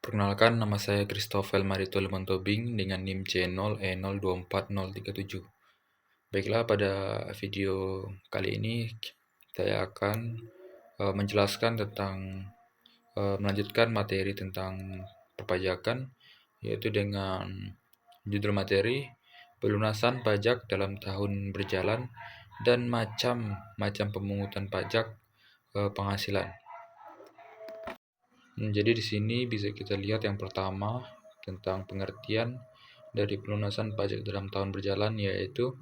Perkenalkan, nama saya Christopher Maritol Montobing dengan NIM C0E024037. Baiklah, pada video kali ini saya akan menjelaskan tentang melanjutkan materi tentang perpajakan, yaitu dengan judul materi pelunasan pajak dalam tahun berjalan dan macam-macam pemungutan pajak penghasilan. Jadi di sini bisa kita lihat yang pertama tentang pengertian dari pelunasan pajak dalam tahun berjalan, yaitu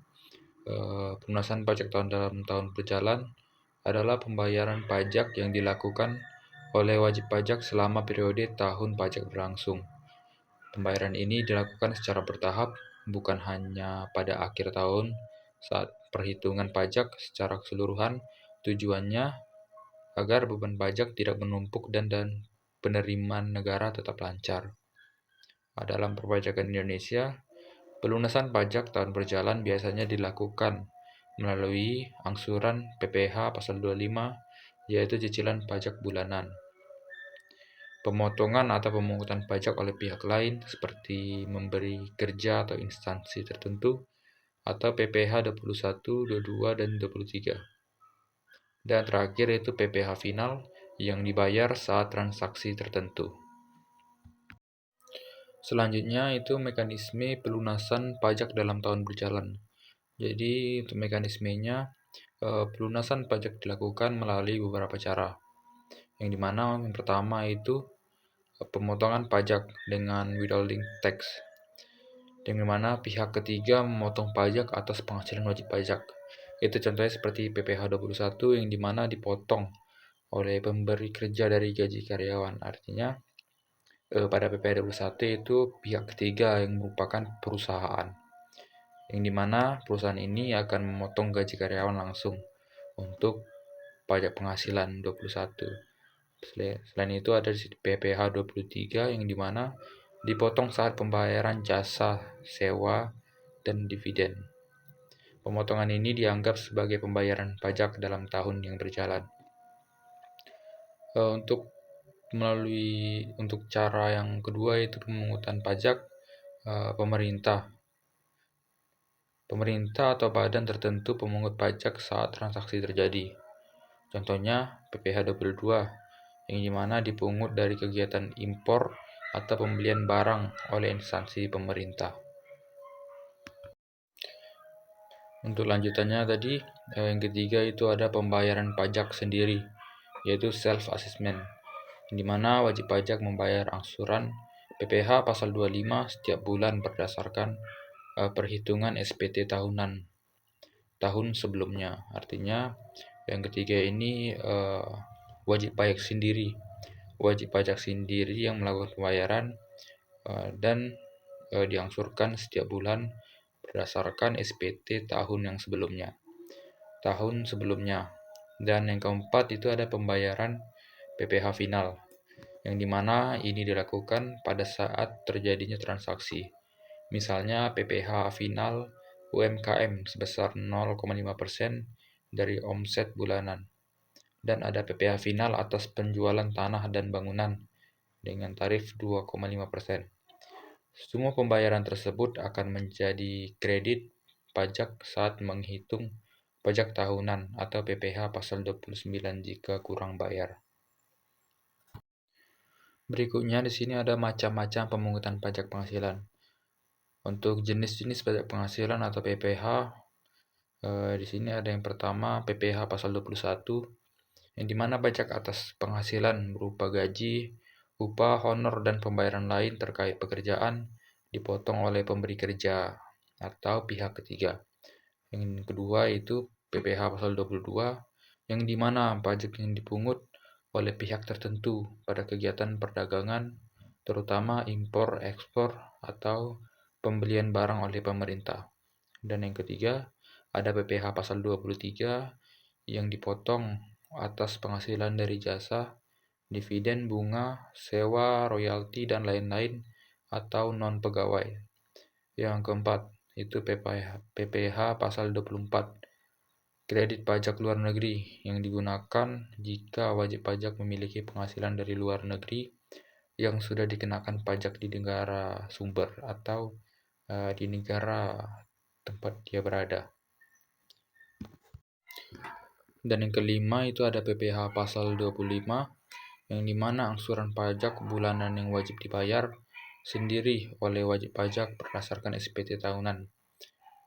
pelunasan pajak dalam tahun berjalan adalah pembayaran pajak yang dilakukan oleh wajib pajak selama periode tahun pajak berlangsung. Pembayaran ini dilakukan secara bertahap, bukan hanya pada akhir tahun saat perhitungan pajak secara keseluruhan. Tujuannya agar beban pajak tidak menumpuk dan penerimaan negara tetap lancar. Dalam perpajakan Indonesia, pelunasan pajak tahun berjalan biasanya dilakukan melalui angsuran PPh pasal 25, yaitu cicilan pajak bulanan. Pemotongan atau pemungutan pajak oleh pihak lain seperti memberi kerja atau instansi tertentu, atau PPh 21, 22, dan 23. Dan terakhir itu PPh final yang dibayar saat transaksi tertentu. Selanjutnya itu mekanisme pelunasan pajak dalam tahun berjalan. Jadi untuk mekanismenya, pelunasan pajak dilakukan melalui beberapa cara. Yang dimana yang pertama itu pemotongan pajak dengan withholding tax, dengan mana pihak ketiga memotong pajak atas penghasilan wajib pajak. Itu contohnya seperti PPh 21 yang dimana dipotong oleh pemberi kerja dari gaji karyawan. Artinya pada PPh 21 itu pihak ketiga yang merupakan perusahaan, yang dimana perusahaan ini akan memotong gaji karyawan langsung untuk pajak penghasilan 21. Selain itu ada PPh 23 yang dimana dipotong saat pembayaran jasa, sewa, dan dividen. Pemotongan ini dianggap sebagai pembayaran pajak dalam tahun yang berjalan. Untuk cara yang kedua itu pemungutan pajak pemerintah atau badan tertentu pemungut pajak saat transaksi terjadi. Contohnya PPh 22 yang dimana dipungut dari kegiatan impor atau pembelian barang oleh instansi pemerintah. Untuk lanjutannya tadi, yang ketiga itu ada pembayaran pajak sendiri, yaitu self-assessment, di mana wajib pajak membayar angsuran PPh pasal 25 setiap bulan berdasarkan perhitungan SPT tahunan tahun sebelumnya. Artinya yang ketiga ini wajib pajak sendiri yang melakukan pembayaran dan diangsurkan setiap bulan berdasarkan SPT tahun sebelumnya. Dan yang keempat itu ada pembayaran PPh final, yang dimana ini dilakukan pada saat terjadinya transaksi. Misalnya PPh final UMKM sebesar 0,5% dari omset bulanan. Dan ada PPh final atas penjualan tanah dan bangunan dengan tarif 2,5%. Semua pembayaran tersebut akan menjadi kredit pajak saat menghitung pajak tahunan atau PPh pasal 29 jika kurang bayar. Berikutnya di sini ada macam-macam pemungutan pajak penghasilan. Untuk jenis-jenis pajak penghasilan atau PPh, di sini ada yang pertama PPh pasal 21, yang dimana pajak atas penghasilan berupa gaji, upah, honor, dan pembayaran lain terkait pekerjaan dipotong oleh pemberi kerja atau pihak ketiga. Yang kedua itu PPh pasal 22, yang dimana pajak yang dipungut oleh pihak tertentu pada kegiatan perdagangan, terutama impor, ekspor, atau pembelian barang oleh pemerintah. Dan yang ketiga, ada PPh pasal 23 yang dipotong atas penghasilan dari jasa, dividen, bunga, sewa, royalti, dan lain-lain atau non-pegawai. Yang keempat, itu PPh pasal 24, kredit pajak luar negeri yang digunakan jika wajib pajak memiliki penghasilan dari luar negeri yang sudah dikenakan pajak di negara sumber atau di negara tempat dia berada. Dan yang kelima itu ada PPh pasal 25, yang dimana angsuran pajak bulanan yang wajib dibayar sendiri oleh wajib pajak berdasarkan SPT tahunan.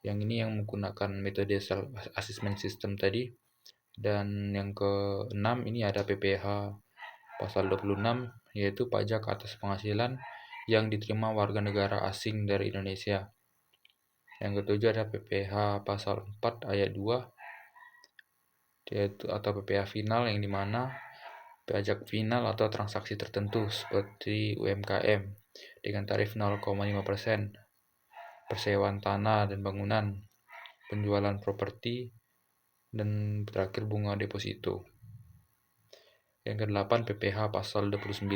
Yang ini yang menggunakan metode self assessment system tadi. Dan yang keenam ini ada PPh pasal 26, yaitu pajak atas penghasilan yang diterima warga negara asing dari Indonesia. Yang ketujuh ada PPh pasal 4 ayat 2, yaitu atau PPh final, yang dimana pajak final atau transaksi tertentu seperti UMKM dengan tarif 0,5%, persewaan tanah dan bangunan, penjualan properti, dan terakhir bunga deposito. Yang kedelapan PPh pasal 29,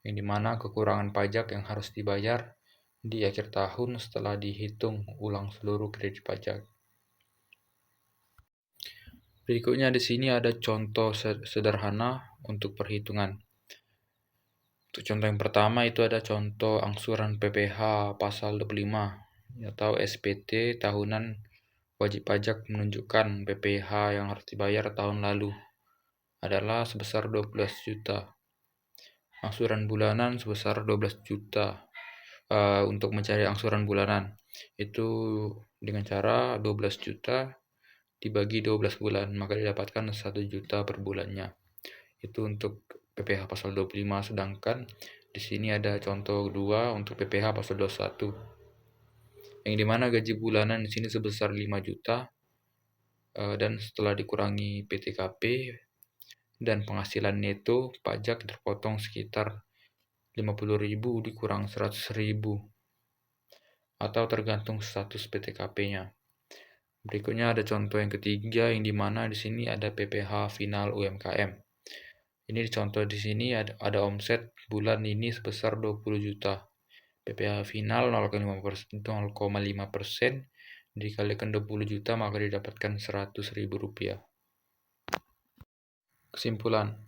yang dimana kekurangan pajak yang harus dibayar di akhir tahun setelah dihitung ulang seluruh kredit pajak. Berikutnya di sini ada contoh sederhana untuk perhitungan. Untuk contoh yang pertama itu ada contoh angsuran PPh pasal 25 atau SPT tahunan wajib pajak menunjukkan PPh yang harus dibayar tahun lalu adalah sebesar 12 juta. Angsuran bulanan sebesar 12 juta. Untuk mencari angsuran bulanan itu dengan cara 12 juta dibagi 12 bulan, maka didapatkan 1 juta per bulannya. Itu untuk PPh pasal 25, sedangkan di sini ada contoh kedua untuk PPh pasal 21. Yang dimana gaji bulanan di sini sebesar 5 juta dan setelah dikurangi PTKP dan penghasilan neto, pajak terpotong sekitar 50.000 dikurang 100.000 atau tergantung status PTKP-nya. Berikutnya ada contoh yang ketiga, yang dimana di sini ada PPh final UMKM. Ini contoh di sini ada omset bulan ini sebesar 20 juta. PPh final 0,5% dikalikan 20 juta maka didapatkan 100.000 rupiah. Kesimpulan.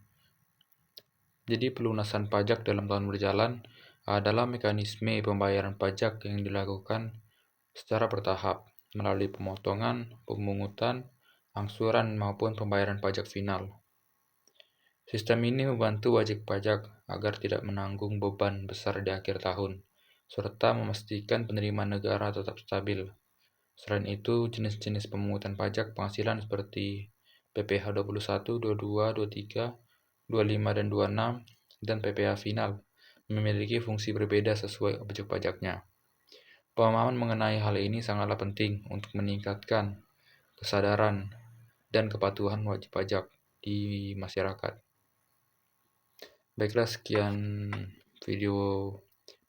Jadi pelunasan pajak dalam tahun berjalan adalah mekanisme pembayaran pajak yang dilakukan secara bertahap melalui pemotongan, pemungutan, angsuran maupun pembayaran pajak final. Sistem ini membantu wajib pajak agar tidak menanggung beban besar di akhir tahun, serta memastikan penerimaan negara tetap stabil. Selain itu, jenis-jenis pemungutan pajak penghasilan seperti PPh 21, 22, 23, 25, dan 26, dan PPh final memiliki fungsi berbeda sesuai objek pajaknya. Pemahaman mengenai hal ini sangatlah penting untuk meningkatkan kesadaran dan kepatuhan wajib pajak di masyarakat. Baiklah, sekian video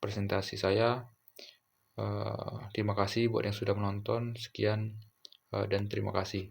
presentasi saya. Terima kasih buat yang sudah menonton. Sekian dan terima kasih.